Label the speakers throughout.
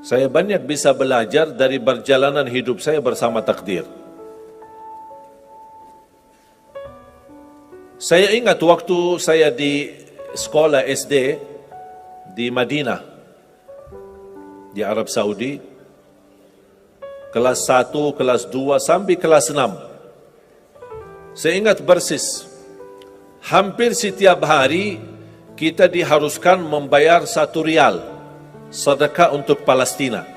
Speaker 1: Saya banyak bisa belajar dari perjalanan hidup saya bersama takdir. Saya ingat waktu saya di sekolah SD di Madinah, di Arab Saudi, kelas 1, kelas 2, sampai kelas 6. Saya ingat persis, hampir setiap hari kita diharuskan membayar 1 rial sedekah untuk Palestina.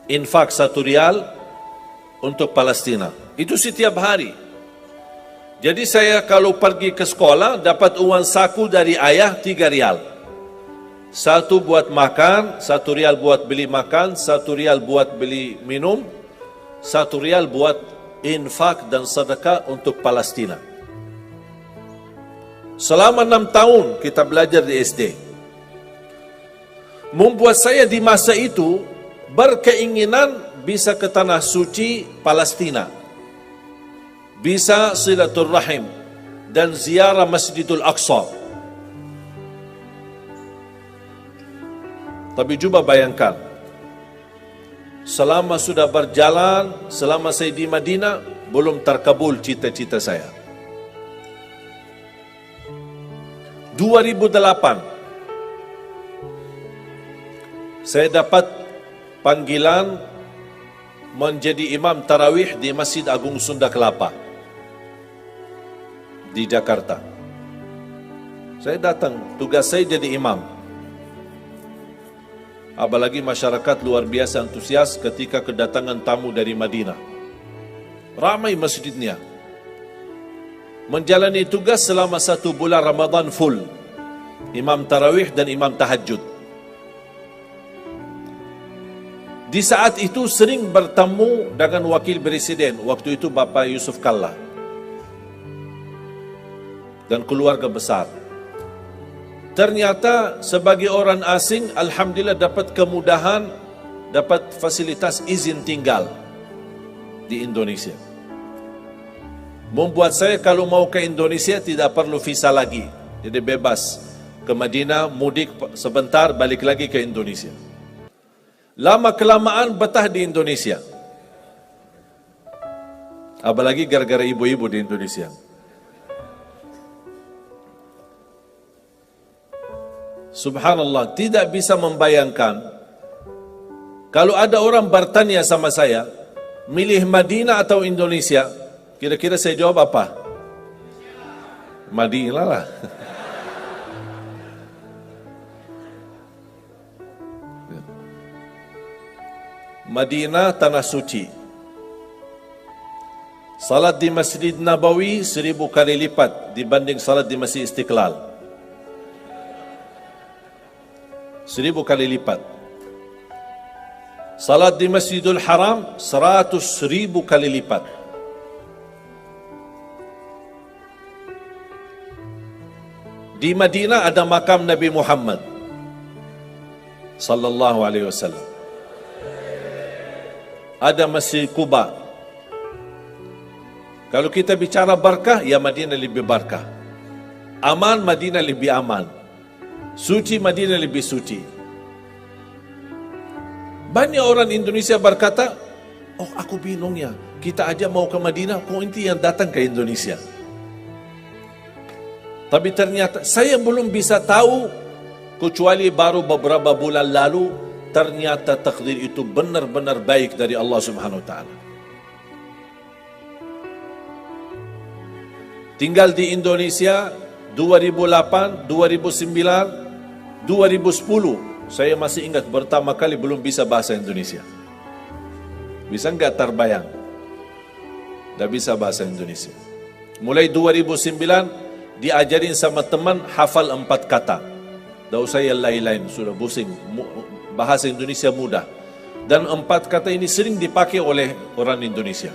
Speaker 1: Infak 1 rial untuk Palestina. Itu setiap hari. Jadi saya kalau pergi ke sekolah dapat uang saku dari ayah 3 rial. 1 buat makan, 1 rial buat beli makan, 1 rial buat beli minum, 1 rial buat infak dan sedekah untuk Palestina. Selama 6 tahun kita belajar di SD. Membuat saya di masa itu berkeinginan bisa ke tanah suci Palestina, bisa silaturrahim dan ziarah Masjidil Aqsa. Tapi coba bayangkan, selama sudah berjalan, selama saya di Madinah, belum terkabul cita-cita saya. 2008 saya dapat panggilan menjadi imam tarawih di Masjid Agung Sunda Kelapa di Jakarta. Saya datang, tugas saya jadi imam. Apalagi masyarakat luar biasa antusias ketika kedatangan tamu dari Madinah. Ramai masjidnya. Menjalani tugas selama 1 bulan Ramadan full. Imam tarawih dan imam tahajud. Di saat itu sering bertemu dengan wakil presiden, waktu itu Bapak Yusuf Kalla, dan keluarga besar. Ternyata sebagai orang asing, alhamdulillah dapat kemudahan, dapat fasilitas izin tinggal di Indonesia. Membuat saya kalau mau ke Indonesia tidak perlu visa lagi. Jadi bebas ke Madinah, mudik sebentar, balik lagi ke Indonesia. Lama kelamaan betah di Indonesia. Apalagi gara-gara ibu-ibu di Indonesia. Subhanallah, tidak bisa membayangkan kalau ada orang bertanya sama saya, milih Madinah atau Indonesia, kira-kira saya jawab apa? Madinah lah. Madinah tanah suci. Salat di Masjid Nabawi 1000 kali lipat dibanding salat di Masjid Istiqlal. 1000 kali lipat. Salat di Masjidul Haram 100.000 kali lipat. Di Madinah ada makam Nabi Muhammad sallallahu alaihi wasallam. Ada Masjid Quba. Kalau kita bicara berkah, ya Madinah lebih berkah. Aman, Madinah lebih aman. Suci, Madinah lebih suci. Banyak orang Indonesia berkata, oh aku bingung ya, kita aja mau ke Madinah, kok inti yang datang ke Indonesia. Tapi ternyata saya belum bisa tahu, kecuali baru beberapa bulan lalu, ternyata takdir itu benar-benar baik dari Allah Subhanahu wa taala. Tinggal di Indonesia 2008, 2009, 2010, saya masih ingat pertama kali belum bisa bahasa Indonesia. Bisa enggak terbayang? Tidak bisa bahasa Indonesia. Mulai 2009 diajarin sama teman hafal 4 kata. Tidak usah yang lain-lain, sudah pusing. Bahasa Indonesia mudah. Dan 4 kata ini sering dipakai oleh orang Indonesia.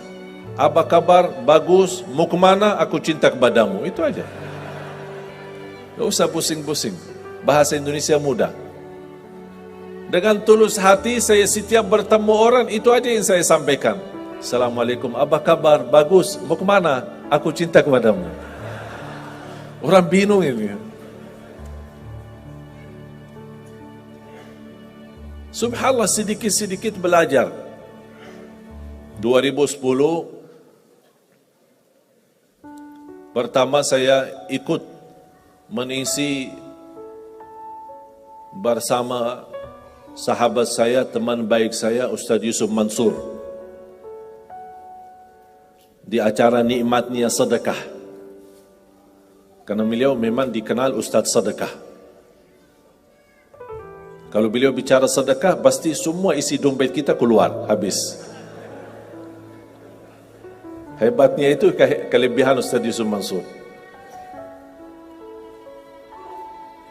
Speaker 1: Apa kabar? Bagus. Mau kemana? Aku cinta kepadamu. Itu aja. Tidak usah pusing-pusing. Bahasa Indonesia mudah. Dengan tulus hati saya setiap bertemu orang, itu aja yang saya sampaikan. Assalamualaikum. Apa kabar? Bagus. Mau kemana? Aku cinta kepadamu. Orang bingung ini. Subhanallah, sedikit-sedikit belajar. 2010 pertama saya ikut mengisi bersama sahabat saya, teman baik saya, Ustaz Yusuf Mansur, di acara Nikmatnya Sedekah. Karena beliau memang dikenal Ustaz Sedekah. Kalau beliau bicara sedekah, pasti semua isi dompet kita keluar, habis. Hebatnya itu kelebihan Ustaz Yusuf Mansur.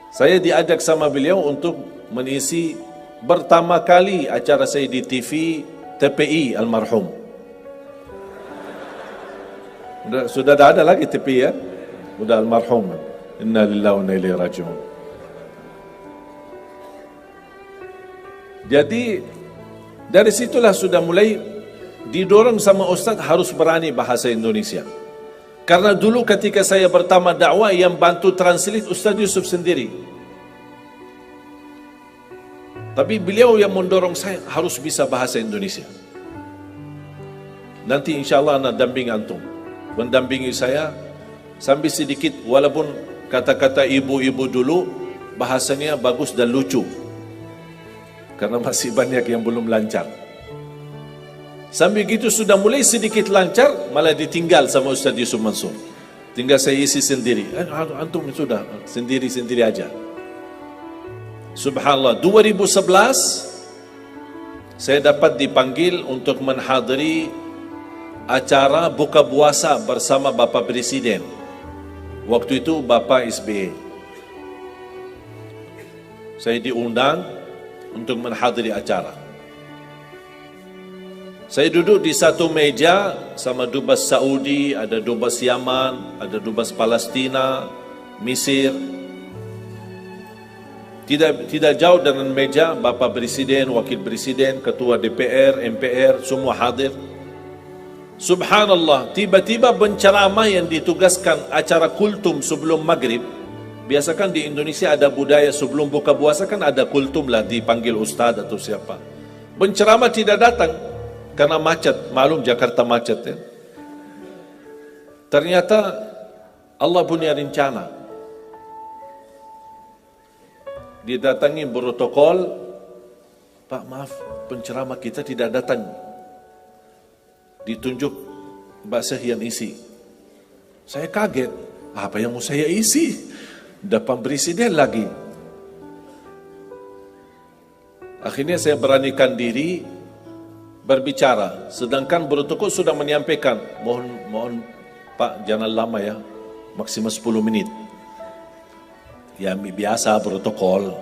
Speaker 1: Saya diajak sama beliau untuk mengisi pertama kali acara saya di TV TPI almarhum. Sudah tak ada lagi TPI ya? Sudah almarhum. Inna lillahi wa inna ilaihi raji'un. Jadi dari situlah sudah mulai didorong sama Ustaz harus berani bahasa Indonesia. Karena dulu ketika saya pertama dakwah, yang bantu translate Ustaz Yusuf sendiri. Tapi beliau yang mendorong saya harus bisa bahasa Indonesia. Nanti insyaAllah anak damping antum, mendampingi saya sambil sedikit, walaupun kata-kata ibu-ibu dulu bahasanya bagus dan lucu. Karena masih banyak yang belum lancar. Sambil gitu sudah mulai sedikit lancar, malah ditinggal sama Ustaz Yusuf Mansur. Tinggal saya isi sendiri. Antum sudah sendiri-sendiri aja. Subhanallah, 2011 saya dapat dipanggil untuk menghadiri acara buka puasa bersama Bapak Presiden. Waktu itu Bapak SBY. Saya diundang untuk menghadiri acara. Saya duduk di satu meja sama dubes Saudi, ada dubes Yaman, ada dubes Palestina, Mesir. Tidak jauh dengan meja Bapak Presiden, Wakil Presiden, Ketua DPR, MPR, semua hadir. Subhanallah, tiba-tiba penceramah yang ditugaskan acara kultum sebelum maghrib. Biasakan di Indonesia ada budaya sebelum buka puasa kan ada kultum lah, dipanggil ustaz atau siapa. Penceramah tidak datang karena macet, maklum Jakarta macet ya. Ternyata Allah punya rencana. Didatangi protokol, Pak maaf, penceramah kita tidak datang. Ditunjuk bahasa yang isi. Saya kaget, apa yang mau saya isi? Depan presiden lagi. Akhirnya saya beranikan diri berbicara, sedangkan protokol sudah menyampaikan, mohon Pak jangan lama ya, maksimal 10 menit. Ya biasa protokol.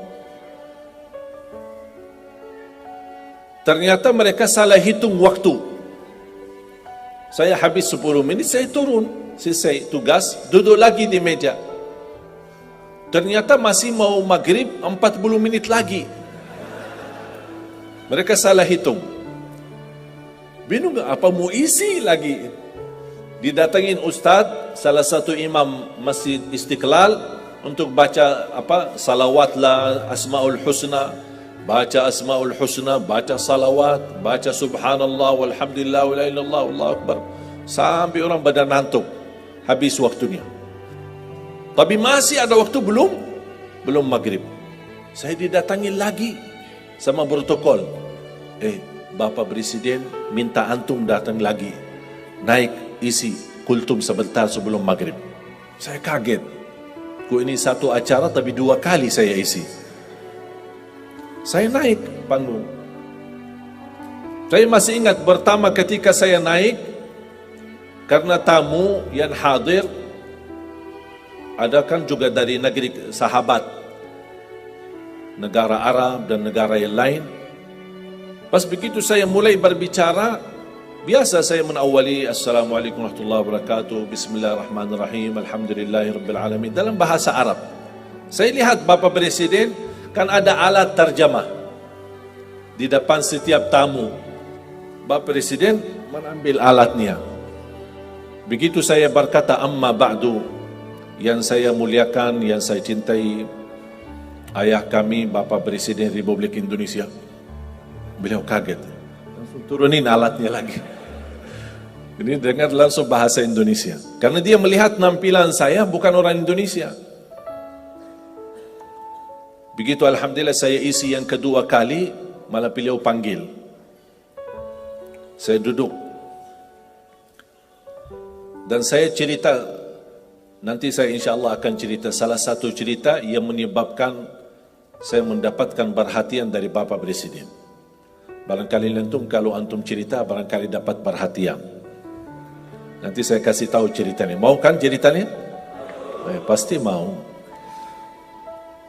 Speaker 1: Ternyata mereka salah hitung waktu. Saya habis 10 menit, saya turun, selesai tugas, duduk lagi di meja. Ternyata masih mau maghrib 40 menit lagi. Mereka salah hitung. Bingung apa mau isi lagi. Didatangin ustaz, salah satu imam Masjid Istiqlal untuk baca salawat lah, Asmaul Husna, baca Asmaul Husna, baca salawat, baca subhanallah walhamdulillah wa la ilaha illallah wallahu akbar, sampai orang badan ngantuk, habis waktunya. Tapi masih ada waktu belum maghrib. Saya didatangi lagi sama protokol. Bapak Presiden minta antum datang lagi, naik isi kultum sebentar sebelum maghrib. Saya kaget. Kok ini satu acara tapi 2 kali saya isi. Saya naik panggung. Saya masih ingat pertama ketika saya naik, karena tamu yang hadir ada kan juga dari negeri sahabat, negara Arab dan negara yang lain. Pas begitu saya mulai berbicara, biasa saya menawali Assalamualaikum warahmatullahi wabarakatuh, Bismillahirrahmanirrahim, Alhamdulillahirabbil alamin dalam bahasa Arab. Saya lihat Bapak Presiden kan ada alat terjemah di depan setiap tamu. Bapak Presiden mengambil alatnya. Begitu saya berkata amma ba'du, yang saya muliakan, yang saya cintai ayah kami Bapak Presiden Republik Indonesia, Beliau kaget. Langsung turunin alatnya lagi. Ini dengar langsung bahasa Indonesia. Karena dia melihat nampilan saya bukan orang Indonesia. Begitu alhamdulillah saya isi yang kedua kali, malah beliau panggil. Saya duduk. Dan saya cerita, nanti saya insya Allah akan cerita salah satu cerita yang menyebabkan saya mendapatkan perhatian dari Bapak Presiden. Barangkali antum kalau antum cerita, barangkali dapat perhatian. Nanti saya kasih tahu ceritanya. Mau kan ceritanya? Pasti mau.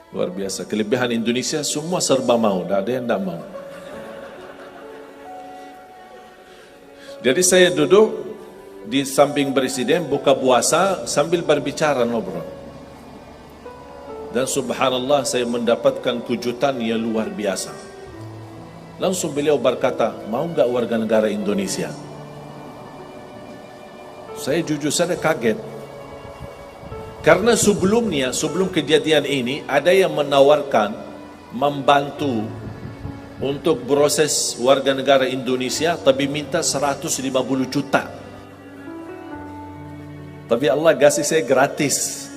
Speaker 1: Luar biasa. Kelebihan Indonesia semua serba mau. Tidak ada yang tidak mau. Jadi saya duduk di samping Presiden, buka puasa sambil berbicara ngobrol. Dan subhanallah saya mendapatkan kejutan yang luar biasa. Langsung beliau berkata, mau nggak warga negara Indonesia? Saya jujur saja kaget. Karena sebelumnya, sebelum kejadian ini, ada yang menawarkan membantu untuk proses warga negara Indonesia, tapi minta 150 juta. Tapi Allah kasih saya gratis.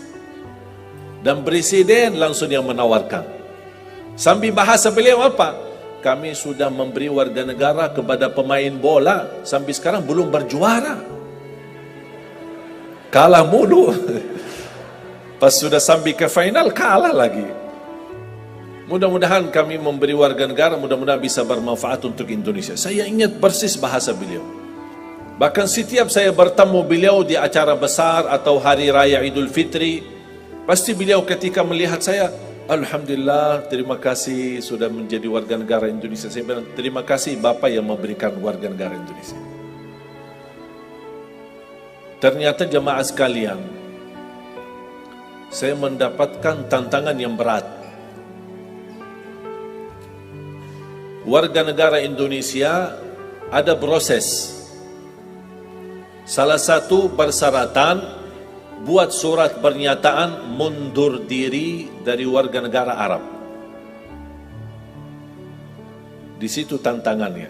Speaker 1: Dan Presiden langsung yang menawarkan. Sambil bahasa beliau apa? Kami sudah memberi warga negara kepada pemain bola, sampai sekarang belum berjuara. Kalah mulu. Pas sudah sampai ke final, kalah lagi. Mudah-mudahan kami memberi warga negara, mudah-mudahan bisa bermanfaat untuk Indonesia. Saya ingat persis bahasa beliau. Bahkan setiap saya bertemu beliau di acara besar atau Hari Raya Idul Fitri, pasti beliau ketika melihat saya, Alhamdulillah, terima kasih sudah menjadi warga negara Indonesia. Saya bilang, terima kasih Bapak yang memberikan warga negara Indonesia. Ternyata jemaah sekalian, saya mendapatkan tantangan yang berat. Warga negara Indonesia ada proses. Salah satu persyaratan buat surat pernyataan mundur diri dari warga negara Arab. Di situ tantangannya.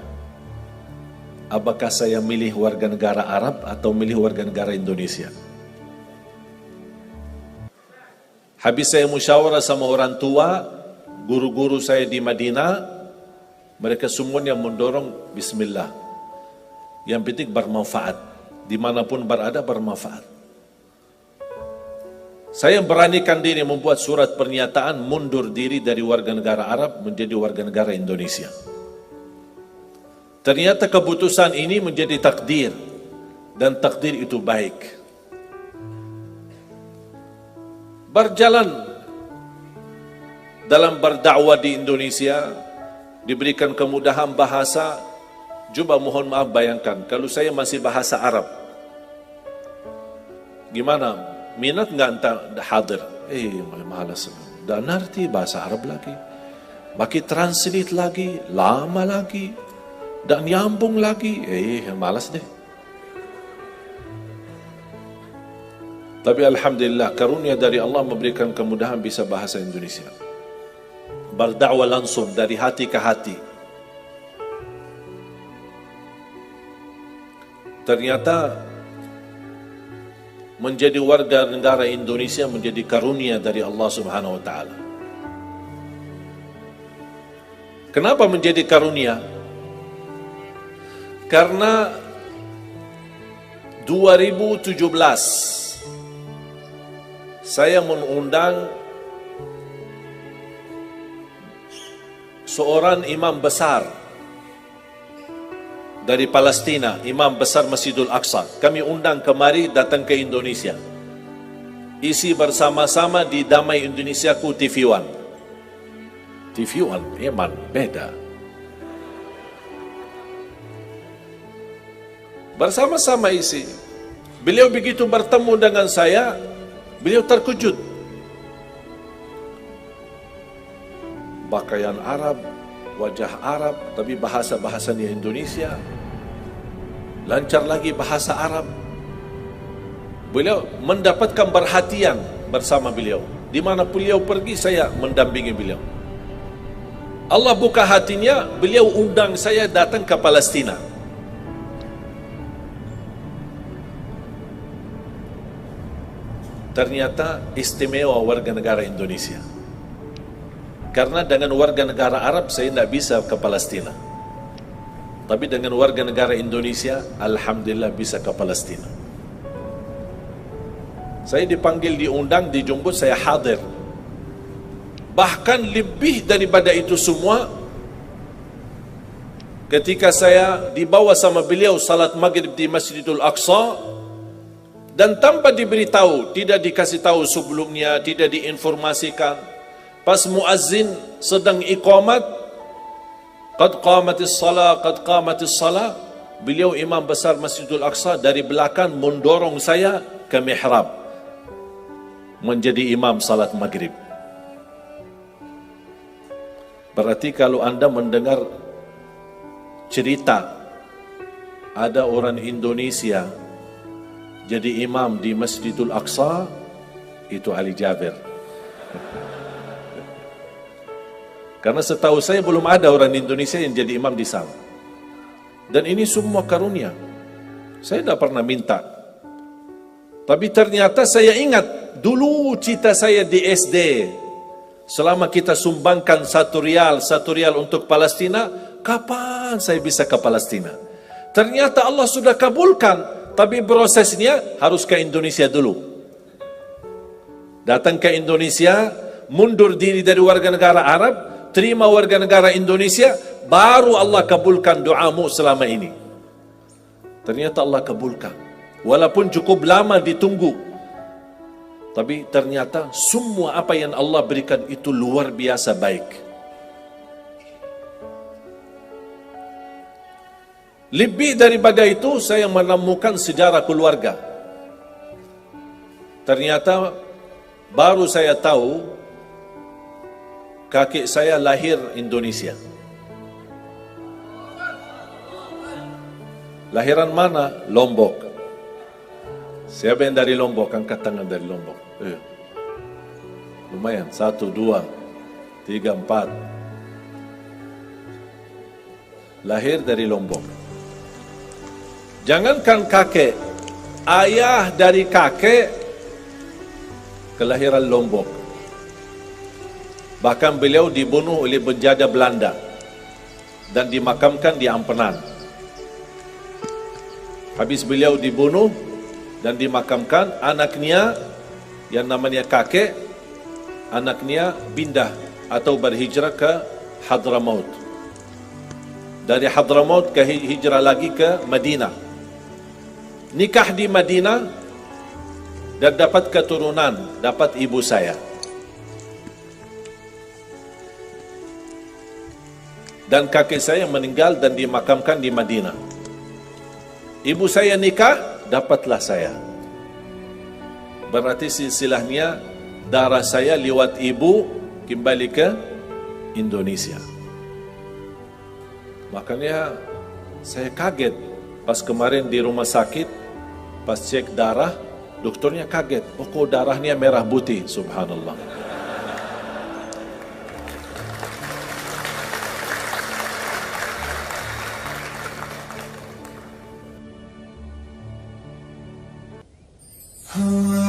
Speaker 1: Apakah saya milih warga negara Arab atau milih warga negara Indonesia? Habis saya musyawarah sama orang tua, guru-guru saya di Madinah, mereka semuanya mendorong Bismillah. Yang penting bermanfaat. Dimanapun berada bermanfaat. Saya beranikan diri membuat surat pernyataan mundur diri dari warga negara Arab menjadi warga negara Indonesia. Ternyata keputusan ini menjadi takdir. Dan takdir itu baik. Berjalan dalam berdakwah di Indonesia, diberikan kemudahan bahasa. Coba mohon maaf bayangkan, kalau saya masih bahasa Arab, gimana? Minat nggak entah hadir? Malas. Dan nanti bahasa Arab lagi. Pakai translate lagi, lama lagi. Dan nyambung lagi, malas deh. Tapi alhamdulillah, karunia dari Allah memberikan kemudahan bisa bahasa Indonesia. Berdakwah langsung dari hati ke hati. Ternyata menjadi warga negara Indonesia menjadi karunia dari Allah Subhanahu wa taala. Kenapa menjadi karunia? Karena 2017 saya mengundang seorang imam besar dari Palestina, imam besar Masjidul Aqsa. Kami undang kemari datang ke Indonesia. Isi bersama-sama di Damai Indonesiaku TV1. TV1 memang beda. Bersama-sama isi. Beliau begitu bertemu dengan saya, beliau terkejut. Pakaian Arab, wajah Arab, tapi bahasa-bahasanya Indonesia. Lancar lagi bahasa Arab. Beliau mendapatkan perhatian bersama beliau. Di mana beliau pergi, saya mendampingi beliau. Allah buka hatinya, beliau undang saya datang ke Palestina. Ternyata istimewa warga negara Indonesia. Karena dengan warga negara Arab saya tidak bisa ke Palestina. Tapi dengan warga negara Indonesia, alhamdulillah bisa ke Palestina. Saya dipanggil, diundang, dijemput, saya hadir. Bahkan lebih daripada itu semua, ketika saya dibawa sama beliau salat maghrib di Masjidil Aqsa, dan tanpa diberitahu, tidak dikasih tahu sebelumnya, tidak diinformasikan, pas muazzin sedang iqamat, qad qamatis salah, qad qamatis salah, beliau imam besar Masjidil Aqsa dari belakang mendorong saya ke mihrab menjadi imam salat maghrib. Berarti kalau Anda mendengar cerita ada orang Indonesia jadi imam di Masjidil Aqsa, itu Ali Jabir. Karena setahu saya belum ada orang Indonesia yang jadi imam di sana. Dan ini semua karunia. Saya tidak pernah minta. Tapi ternyata saya ingat dulu cita saya di SD, selama kita sumbangkan satu rial untuk Palestina, kapan saya bisa ke Palestina? Ternyata Allah sudah kabulkan, tapi prosesnya harus ke Indonesia dulu. Datang ke Indonesia, mundur diri dari warga negara Arab, terima warga negara Indonesia, baru Allah kabulkan doamu selama ini. Ternyata Allah kabulkan. Walaupun cukup lama ditunggu, tapi ternyata semua apa yang Allah berikan itu luar biasa baik. Lebih daripada itu, saya menemukan sejarah keluarga. Ternyata baru saya tahu kakek saya lahir Indonesia. Lahiran mana? Lombok. Siapa yang dari Lombok? Angkat tangan dari Lombok. Lumayan, 1, 2, 3, 4. Lahir dari Lombok. Jangankan kakek, ayah dari kakek kelahiran Lombok. Bahkan beliau dibunuh oleh penjajah Belanda dan dimakamkan di Ampenan. Habis beliau dibunuh dan dimakamkan, anaknya yang namanya kakek, anaknya pindah atau berhijrah ke Hadramaut. Dari Hadramaut ke hijrah lagi ke Madinah. Nikah di Madinah dan dapat keturunan, dapat ibu saya. Dan kakek saya meninggal dan dimakamkan di Madinah. Ibu saya nikah, dapatlah saya. Berarti silsilahnya darah saya lewat ibu kembali ke Indonesia. Makanya saya kaget pas kemarin di rumah sakit, pas cek darah, dokternya kaget. Oh, kok darahnya merah putih, subhanallah.
Speaker 2: Oh